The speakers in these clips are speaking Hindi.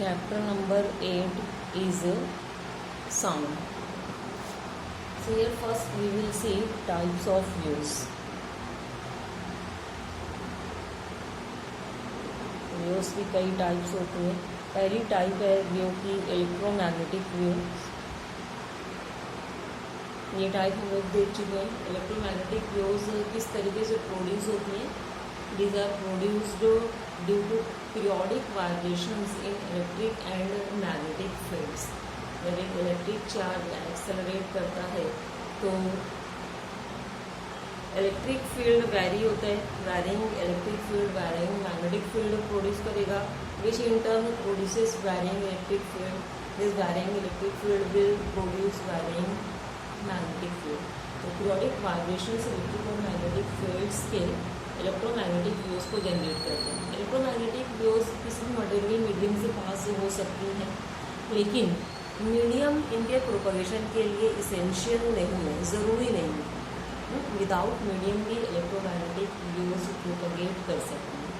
Chapter number 8 is sound. So here first we will see types of views. Views की कई टाइप्स होती हैं. पहली टाइप है व्यू की इलेक्ट्रोमैग्नेटिक व्यू. ये टाइप हम लोग देख चुके हैं. इलेक्ट्रोमैग्नेटिक व्यूज़ किस तरीके से प्रोड्यूस होती हैं. These are produced due to periodic vibrations in electric and magnetic fields. जब एक इलेक्ट्रिक चार्ज एक्सेलरेट करता है तो इलेक्ट्रिक फील्ड वैरी होता है. Varying electric field varying magnetic field produce करेगा, which in turn produces varying electric field. This varying electric field will produce varying magnetic field. तो पीरियोडिक वाइब्रेशंस इलेक्ट्रिक और मैग्नेटिक फील्ड्स के इलेक्ट्रोमैग्नेटिक वेव्स को जनरेट करते हैं. इलेक्ट्रोमैग्नेटिक वेव्स किसी भी मटेरियल मीडियम से पास हो सकती हैं, लेकिन मीडियम इनके प्रोपगेशन के लिए इसेंशियल नहीं है, ज़रूरी नहीं है. विदाउट मीडियम भी इलेक्ट्रोमैग्नेटिक वेव्स प्रोपगेट कर सकते हैं.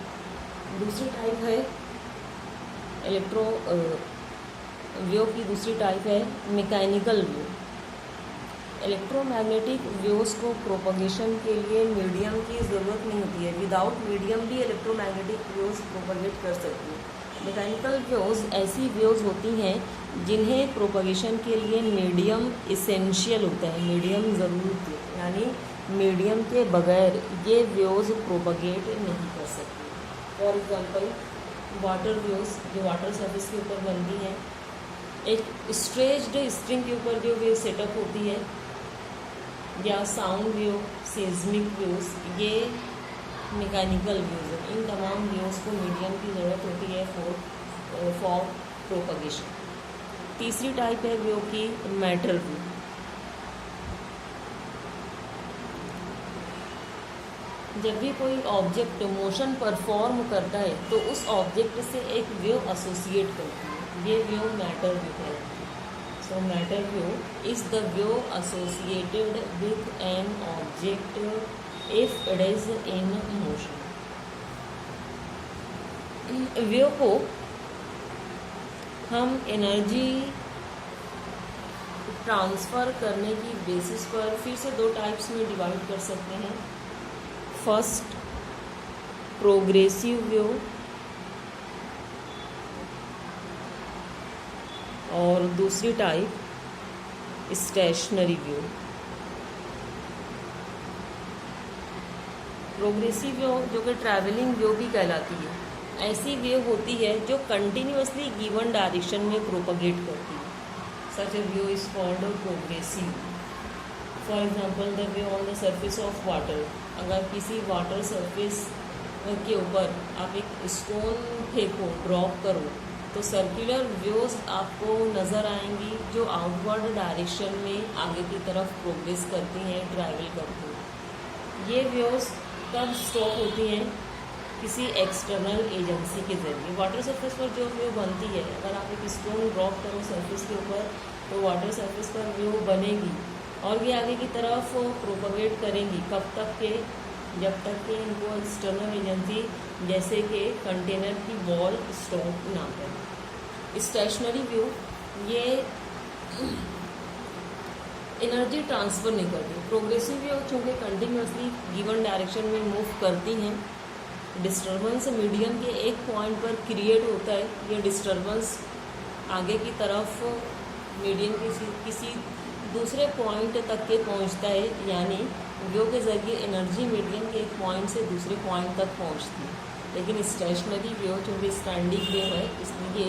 दूसरी टाइप है वेव की दूसरी टाइप है मैकेनिकल वेव. इलेक्ट्रोमैग्नेटिक वेव्स को प्रोपगेशन के लिए मीडियम की ज़रूरत नहीं होती है. विदाउट मीडियम भी इलेक्ट्रोमैग्नेटिक वेव्स प्रोपगेट कर सकती हैं. मैकेनिकल वेव्स ऐसी वेव्स होती हैं जिन्हें प्रोपगेशन के लिए मीडियम इसेंशियल होता है, मीडियम ज़रूरी है. यानी मीडियम के बगैर ये वेव्स प्रोपगेट नहीं कर सकती. फॉर एग्जांपल वाटर वेव्स जो वाटर सरफेस के ऊपर बनती हैं, एक स्ट्रेच्ड स्ट्रिंग के ऊपर जो वेव सेटअप होती है, या साउंड वेव, सेस्मिक वेव्स, ये मैकेनिकल वेव्स हैं. इन तमाम वेव्स को मीडियम की ज़रूरत होती है फॉर प्रोपगेशन. तीसरी टाइप है वेव की मैटर वेव. जब भी कोई ऑब्जेक्ट मोशन परफॉर्म करता है तो उस ऑब्जेक्ट से एक वेव एसोसिएट करती है. ये वेव मैटर वेव है. So matter wave is the wave associated with an object if it is in motion. Wave को हम एनर्जी ट्रांसफ़र करने की बेसिस पर फिर से दो टाइप्स में डिवाइड कर सकते हैं. फर्स्ट प्रोग्रेसिव वेव और दूसरी type stationary wave. Progressive wave जो कि ट्रैवलिंग वेव भी कहलाती है, ऐसी वेव होती है जो कंटिन्यूअसली गिवन डायरेक्शन में प्रोपगेट करती है. Such a wave is called progressive. For example the wave on the surface of water. अगर किसी वाटर सरफेस के ऊपर आप एक स्टोन फेंको, ड्रॉप करो, तो सर्कुलर वेव्स आपको नज़र आएंगी जो आउटवर्ड डायरेक्शन में आगे की तरफ प्रोग्रेस करती हैं, ट्रैवल करती हैं. ये वेव्स कब स्टॉप होती हैं? किसी एक्सटर्नल एजेंसी के ज़रिए. वाटर सरफेस पर जो वेव बनती है, अगर आप एक स्टोन ड्रॉप करो सरफेस के ऊपर तो वाटर सरफेस पर वेव बनेगी और ये आगे की तरफ प्रोपगेट करेंगी. कब तक के? जब तक कि इनको एक्सटर्नल एजेंसी जैसे कि कंटेनर की वॉल स्टॉप ना करे. स्टेशनरी व्यू ये एनर्जी ट्रांसफ़र नहीं करती. प्रोग्रेसिव व्यू चूँकि कंटिन्यूसली गिवन डायरेक्शन में मूव करती हैं. डिस्टर्बेंस मीडियम के एक पॉइंट पर क्रिएट होता है. ये डिस्टर्बेंस आगे की तरफ मीडियम किसी दूसरे पॉइंट तक के पहुंचता है. यानी वेव के ज़रिए एनर्जी मीडियम के एक पॉइंट से दूसरे पॉइंट तक पहुंचती है. लेकिन स्टेशनरी वेव चूँकि स्टैंडिंग वेव है, इसलिए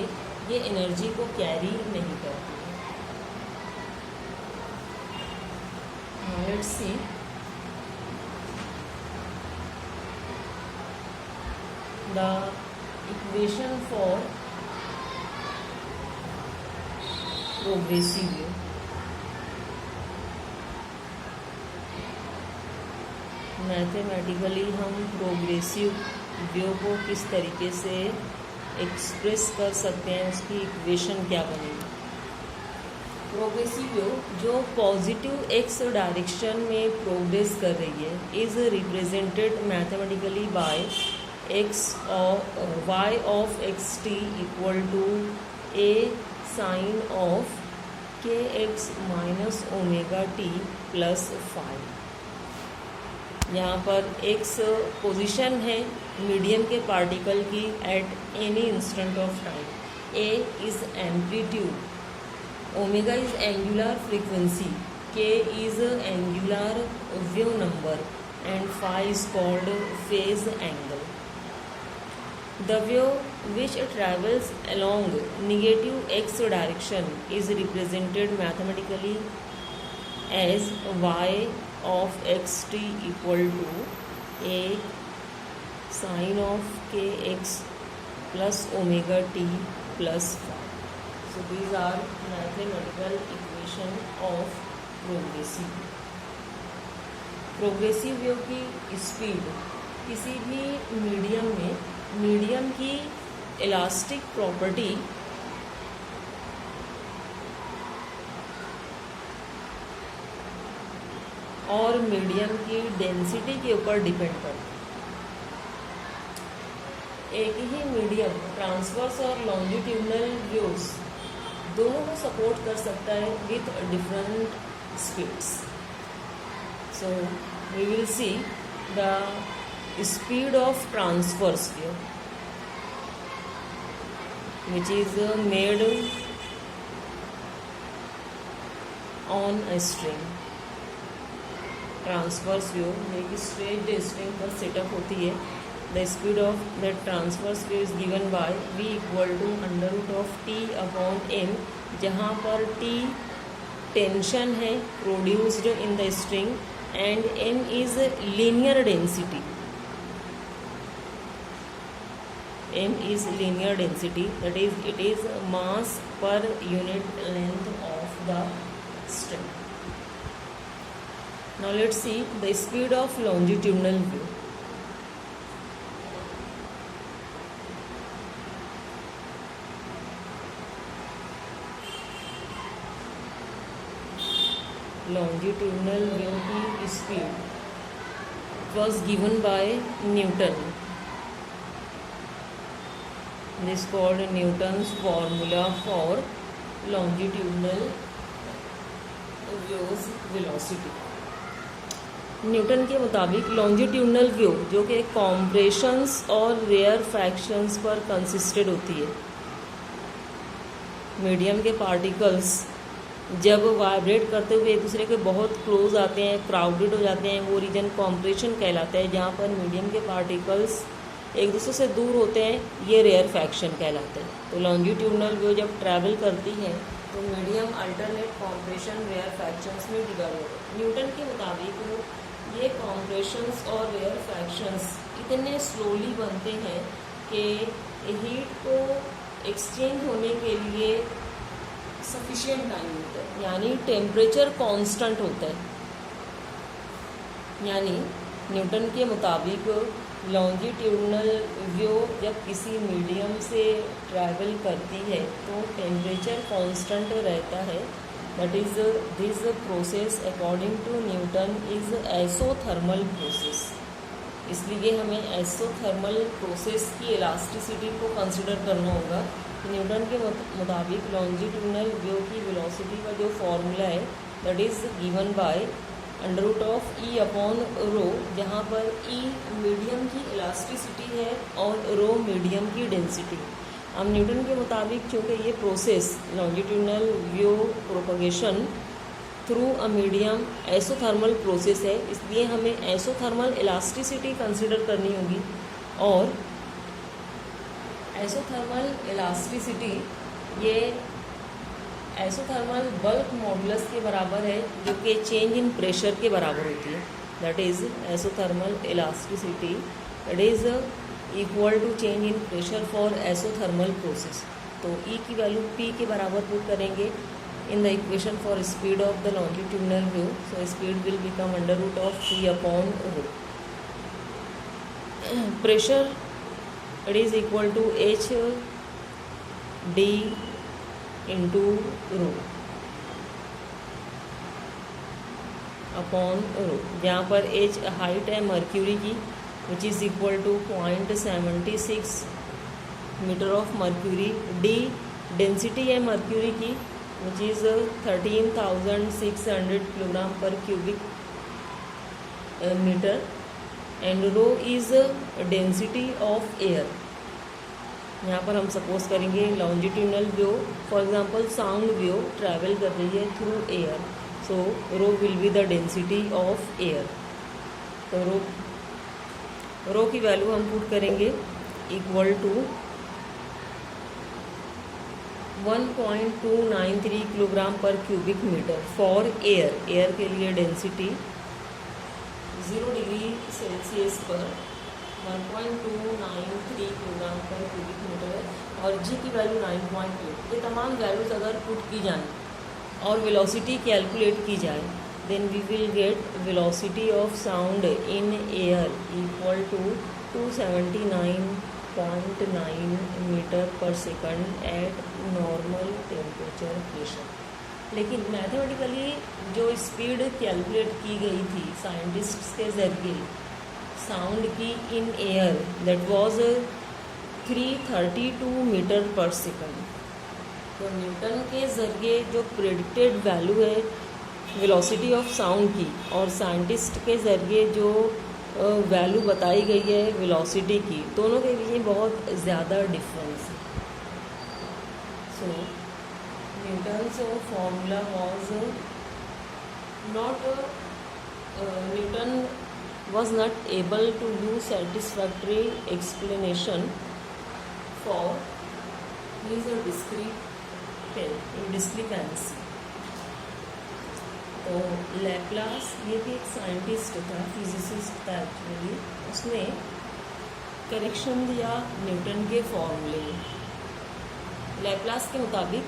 ये एनर्जी को कैरी नहीं करती. Let's see the equation for progressive wave. Mathematically हम प्रोग्रेसिव वेव को किस तरीके से एक्सप्रेस कर सकते हैं, उसकी इक्वेशन क्या बनेगी. प्रोग्रेसिव वेव जो पॉजिटिव एक्स डायरेक्शन में प्रोग्रेस कर रही है is represented mathematically by y of xt equal to a sine of kx minus omega t plus 5। यहाँ पर x पोजीशन है मीडियम के पार्टिकल की at any instant of time, a is amplitude, omega is angular frequency, k is angular wave number and phi is called phase angle. The wave which travels along negative x direction is represented mathematically as y of xt equal to a sin of kx plus omega t plus phi. So these are mathematical equation of progressive wave की स्पीड किसी भी मीडियम में मीडियम की इलास्टिक प्रॉपर्टी और मीडियम की डेंसिटी के ऊपर डिपेंड करती है। एक ही मीडियम ट्रांसवर्स और लॉन्जिट्यूडनल वेव्स दोनों को सपोर्ट कर सकता है with different speeds. So we will see the speed of transverse wave, which is made on a string. Transverse wave एक straight string पर सेटअप होती है। The speed of that transverse wave is given by v equal to under root of t upon m, जहाँ पर t टेंशन है produced in the string and m is linear density, m is linear density, that is it is mass per unit length of the string. Now let's see the speed of longitudinal wave. Longitudinal wave की speed was given by Newton. This is called Newton's formula for longitudinal wave's velocity. Newton के मुताबिक लॉन्जिट्यूडनल वेव जो कि कॉम्प्रेशंस और रेयर फ्रैक्शंस पर कंसिस्टेड होती है, मीडियम के पार्टिकल्स जब वाइब्रेट करते हुए एक दूसरे के बहुत क्लोज आते हैं, क्राउडेड हो जाते हैं, वो रीजन कॉम्प्रेशन कहलाता है। जहाँ पर मीडियम के पार्टिकल्स एक दूसरे से दूर होते हैं, ये रेयर फ्रैक्शन कहलाते हैं। तो लॉन्जिट्यूडनल वेव जब ट्रैवल करती है तो medium alternate compression rarefactions में डिवाइड होते हैं। न्यूटन के मुताबिक ये कॉम्प्रेशंस और रेयर फ्रैक्शंस इतने स्लोली बनते हैं कि हीट को एक्सचेंज होने के लिए सफिशिएंट टाइम होता है, यानी टेम्परेचर कांस्टेंट होता है। यानी न्यूटन के मुताबिक लॉन्जिट्यूडनल वेव जब किसी मीडियम से ट्रैवल करती है तो टेम्परेचर कांस्टेंट रहता है। That is this process according to Newton is isothermal process. इसलिए हमें आइसोथर्मल प्रोसेस की इलास्टिसिटी को कंसिडर करना होगा। न्यूटन के मुताबिक लॉन्जिट्यूडनल वेव की वेलोसिटी का जो फॉर्मूला है that is given by under root of E upon rho, जहाँ पर ई मीडियम की इलास्टिसिटी है और रो मीडियम की डेंसिटी। अब न्यूटन के मुताबिक चूँकि ये process longitudinal wave propagation through a medium isothermal process है, इसलिए हमें आइसोथर्मल इलास्टिसिटी कंसिडर करनी होगी। और आइसोथर्मल इलास्टिसिटी ये आइसोथर्मल बल्क मॉडुलस के बराबर है, जो कि चेंज इन प्रेशर के बराबर होती है। That is isothermal elasticity that is equal to change in pressure for isothermal process. तो ई की वैल्यू पी के बराबर पुट करेंगे in the equation for speed of the longitudinal wave. So speed will become under root of P upon rho. Pressure it is equal to h d into rho upon rho, जहाँ पर h हाइट है मर्क्यूरी की which is equal to 0.76 metre of mercury. D density है मर्क्यूरी की which is 13,600 kilogram per cubic metre and rho is density of air. यहाँ पर हम सपोज करेंगे longitudinal wave, for example sound wave travel कर रही है through air, so rho will be the density of air. तो रो की वैल्यू हम पुट करेंगे equal to 1.293 kilogram per cubic metre for air के लिए डेंसिटी 0 डिग्री सेल्सियस पर 1.293 किलोग्राम पर क्यूबिक मीटर है और जी की वैल्यू 9.8। ये तमाम वैल्यूज अगर पुट की जाए और वेलोसिटी कैलकुलेट की जाए then we will get velocity of sound in air equal to 279.9 metre per second at normal temperature pressure. लेकिन मैथमेटिकली जो स्पीड कैलकुलेट की गई थी साइंटिस्ट्स के ज़रिए साउंड की in air that was 332 metre per second. तो न्यूटन के ज़रिए जो प्रेडिक्टेड वैल्यू है वेलोसिटी ऑफ साउंड की और साइंटिस्ट के ज़रिए जो वैल्यू बताई गई है वेलोसिटी की, दोनों के बीच में बहुत ज़्यादा डिफरेंस है। So Newton's formula was Newton was not able to give satisfactory explanation for his discrepancy। तो लैप्लास ये भी एक साइंटिस्ट था, फिजिसिस्ट था एक्चुअली, उसने करेक्शन दिया न्यूटन के फॉर्मूले में। लैप्लास के मुताबिक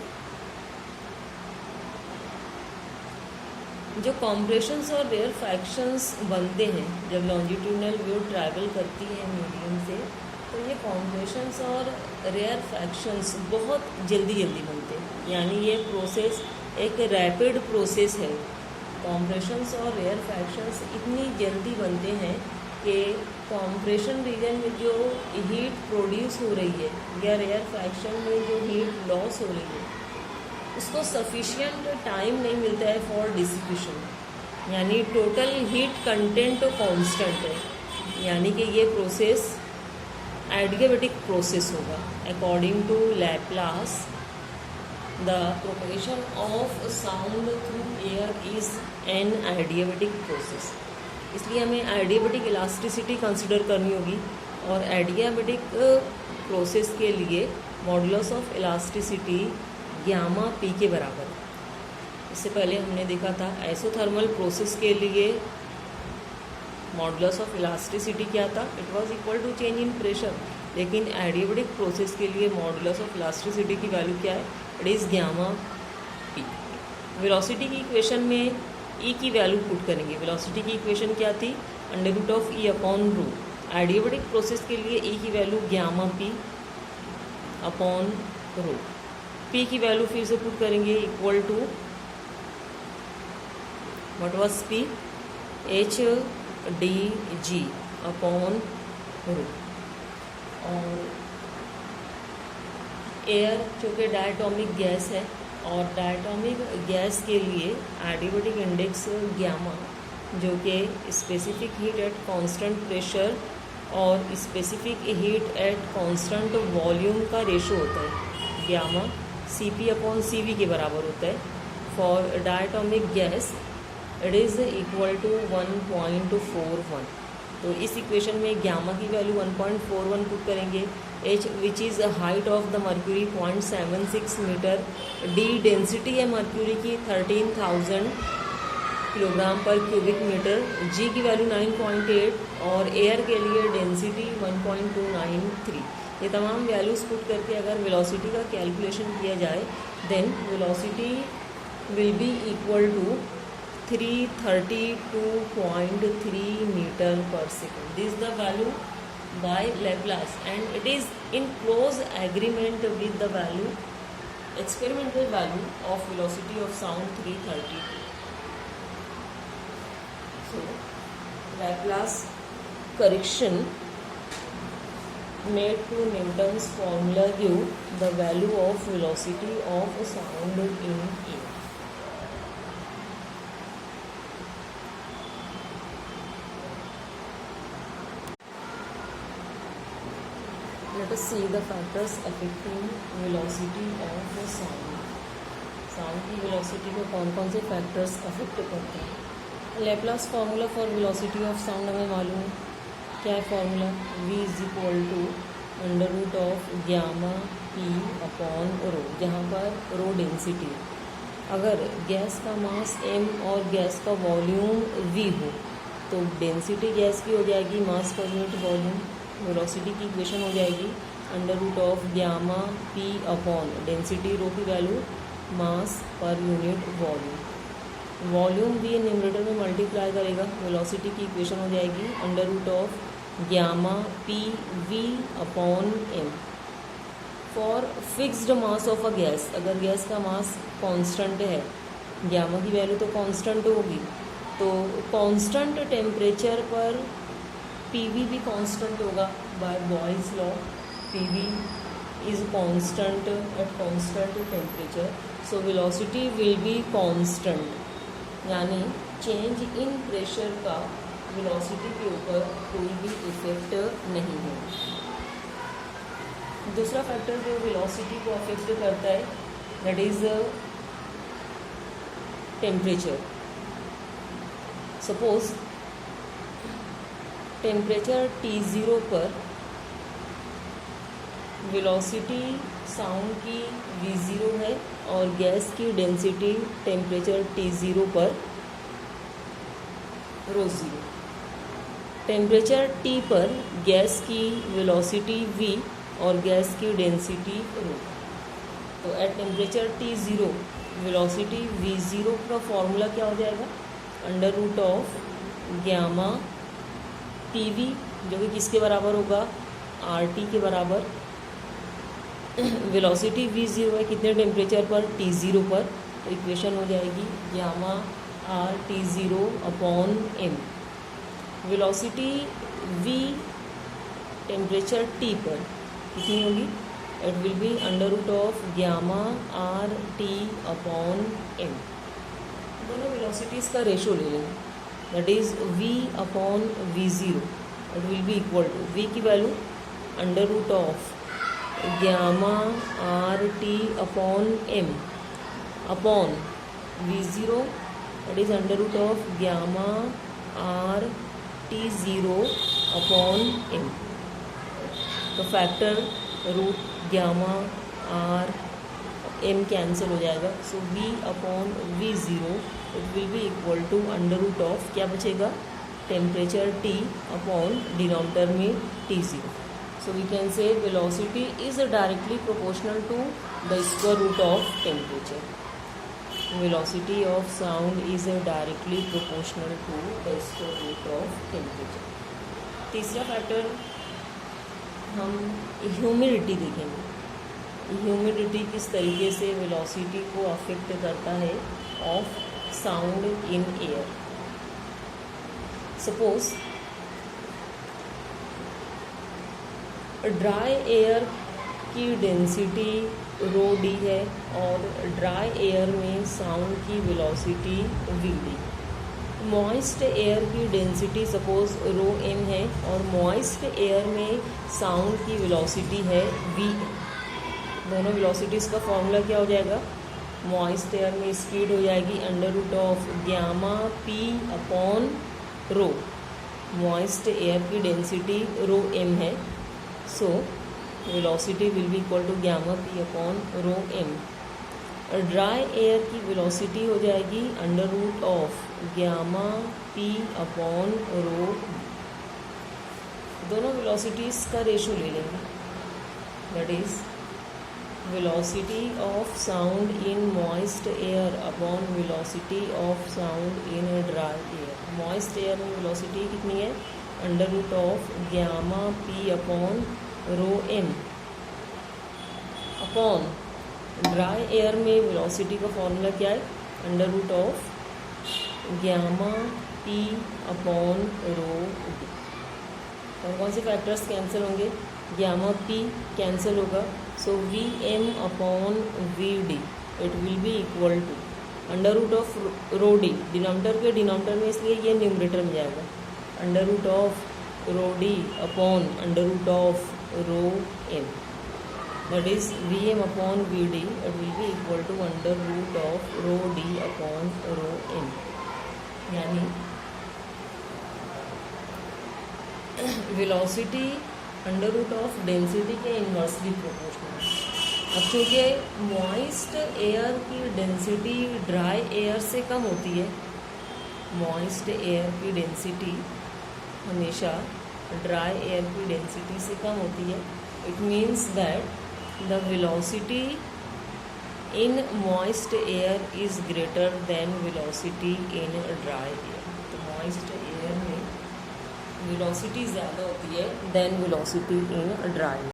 जो कॉम्प्रेशंस और रेयर फ्रैक्शंस बनते हैं जब लॉन्जिट्यूडनल वेव ट्रैवल करती है मीडियम से, तो ये कॉम्प्रेशंस और रेयर फ्रैक्शंस बहुत जल्दी बनते हैं। यानी ये प्रोसेस एक रैपिड प्रोसेस है। कॉम्प्रेशंस और रेयर फ्रैक्शंस इतनी जल्दी बनते हैं कि कॉम्प्रेशन रीजन में जो हीट प्रोड्यूस हो रही है या रेयर फ्रैक्शन में जो हीट लॉस हो रही है उसको सफिशिएंट टाइम नहीं मिलता है फॉर डिसिपेशन। यानी टोटल हीट कंटेंट तो कांस्टेंट है, यानी कि ये प्रोसेस एडियाबैटिक प्रोसेस होगा। According to Laplace the propagation of sound through air is an adiabatic process. इसलिए हमें एडियाबैटिक इलास्टिसिटी कंसिडर करनी होगी और एडियाबैटिक प्रोसेस के लिए modulus of elasticity gamma P के बराबर। इससे पहले हमने देखा था आइसोथर्मल प्रोसेस के लिए मॉडुलस ऑफ इलास्टिसिटी क्या था, it was equal to change in pressure. लेकिन एडियाबैटिक प्रोसेस के लिए मॉडुलस ऑफ इलास्टिसिटी की वैल्यू क्या है, it is gamma P. Velocity की इक्वेशन में ई की वैल्यू पुट करेंगे। वेलोसिटी की इक्वेशन क्या थी, under root of E upon rho. Adiabatic process के लिए ई की value gamma P upon rho. P की वैल्यू फिर से पुट करेंगे equal to what was P, H D G upon rho. और एयर चूँकि डायटोमिक गैस है और डायटोमिक गैस के लिए एडियाबैटिक इंडेक्स गामा जो कि specific heat at constant pressure और specific heat at constant volume का रेशो होता है। गामा Cp अपॉन Cv के बराबर होता है। For diatomic gas it is equal to 1.41। तो इस इक्वेशन में गामा की वैल्यू 1.41 पुट करेंगे। H which is height of the mercury 0.76 metre. D density है मर्क्यूरी की 13,000 किलोग्राम पर क्यूबिक मीटर। जी की वैल्यू 9.8 और एयर के लिए डेंसिटी 1.293। ये तमाम वैल्यूज़ पुट करके अगर वेलोसिटी का कैलकुलेशन किया जाए then velocity will be equal to 332.3 metre per second. This the value by Laplace and it is in close agreement with the value experimental value of velocity of sound 332। So Laplace correction made to Newton's formula give the value of velocity of sound in air. Let us see the factors affecting velocity of sound. Sound की वेलोसिटी को कौन कौन से फैक्टर्स अफेक्ट करते हैं. Laplace formula for velocity of sound हमें मालूम है. क्या है formula? v √of gamma p upon rho, जहाँ पर रो डेंसिटी. अगर गैस का मास m और गैस का वॉल्यूम v हो तो डेंसिटी गैस की हो जाएगी mass per unit volume. Velocity की इक्वेशन हो जाएगी √of gamma p upon density rho की value mass per unit volume. Volume भी न्यूमरेटर में मल्टीप्लाई करेगा. वेलोसिटी की इक्वेशन हो जाएगी √of gamma P V upon M. For fixed mass of a gas, अगर गैस का मास कांस्टेंट है, गामा की वैल्यू तो कांस्टेंट होगी, तो कांस्टेंट टेम्परेचर पर पीवी भी कांस्टेंट होगा. By Boyle's law PV is constant at constant temperature, so velocity will be constant. यानी चेंज इन प्रेशर का वेलोसिटी के ऊपर कोई भी इफेक्ट नहीं है. दूसरा फैक्टर जो वेलोसिटी को अफेक्ट करता है that is temperature. Suppose temperature T0 पर वेलोसिटी साउंड की v0 है और गैस की डेंसिटी टेम्परेचर T0 पर ρ0. टेम्परेचर T पर गैस की वेलोसिटी v और गैस की डेंसिटी ρ. तो at temperature T0 velocity v0 का फॉर्मूला क्या हो जाएगा? √ऑफ गामा pv, जो कि किसके बराबर होगा? RT के बराबर. वेलोसिटी v0 है कितने टेम्परेचर पर? T0 पर. तो इक्वेशन हो जाएगी gamma r T0 upon m. Velocity v temperature T पर कितनी होगी? इट विल बी √ऑफ gamma r T upon m. दोनों वेलोसिटीज़ का रेशो ले लेंगे, that is v upon v0. It will be equal to v की वैल्यू √ऑफ gamma R T upon M upon v0 that is √ऑफ gamma R T0 upon M. तो factor root gamma R M cancel हो जाएगा. सो v upon v0 it will be equal to √of क्या बचेगा? टेम्परेचर T अपॉन डिनोमिनेटर में T0. So we can say velocity is directly proportional to the square root of temperature. Velocity of sound is directly proportional to the square root of temperature. तीसरा फैक्टर हम ह्यूमिडिटी देखेंगे. ह्यूमिडिटी किस तरीके से वेलोसिटी को अफेक्ट करता है of sound in air. Suppose dry air की डेंसिटी ρd है और ड्राई एयर में साउंड की वेलोसिटी vd. मॉइस्ट एयर की डेंसिटी सपोज ρm है और मॉइस्ट एयर में साउंड की वेलोसिटी है vm. दोनों वेलोसिटीज़ का फॉर्मूला क्या हो जाएगा? मॉइस्ट एयर में स्पीड हो जाएगी √of gamma p upon row. Moist air की डेंसिटी ρm है, so velocity will be equal to gamma p upon ρm. Dry air की वेलोसिटी हो जाएगी √of gamma p upon rho. दोनों वेलोसिटीज़ का रेशो ले लेंगे, that is velocity of sound in moist air upon velocity of sound in dry air. Moist air में वेलोसिटी कितनी है? √Of gamma p upon ρm अपॉन ड्राई एयर में वेलोसिटी का फॉर्मूला क्या है? √Of gamma p upon ρd. कौन कौन से फैक्टर्स कैंसिल होंगे, गामा पी कैंसिल होगा, so V M upon V D it will be equal to under root of rho D, denominator के डिनोमिनेटर में इसलिए ये न्यूमरेटर में जाएगा, under root of rho D upon under root of rho M, that is Vm upon Vd it will be equal to under root of rho d upon rho m, यानी velocity under root of density के इन्वर्सली प्रोपोर्शनल। अब चूँकि मॉइस्ट एयर की डेंसिटी ड्राई एयर से कम होती है, मॉइस्ट एयर की डेंसिटी हमेशा ड्राई एयर की डेंसिटी से कम होती है, it means that the velocity in moist air is greater than velocity in dry air। तो moist air में velocity ज़्यादा होती है than velocity in dry।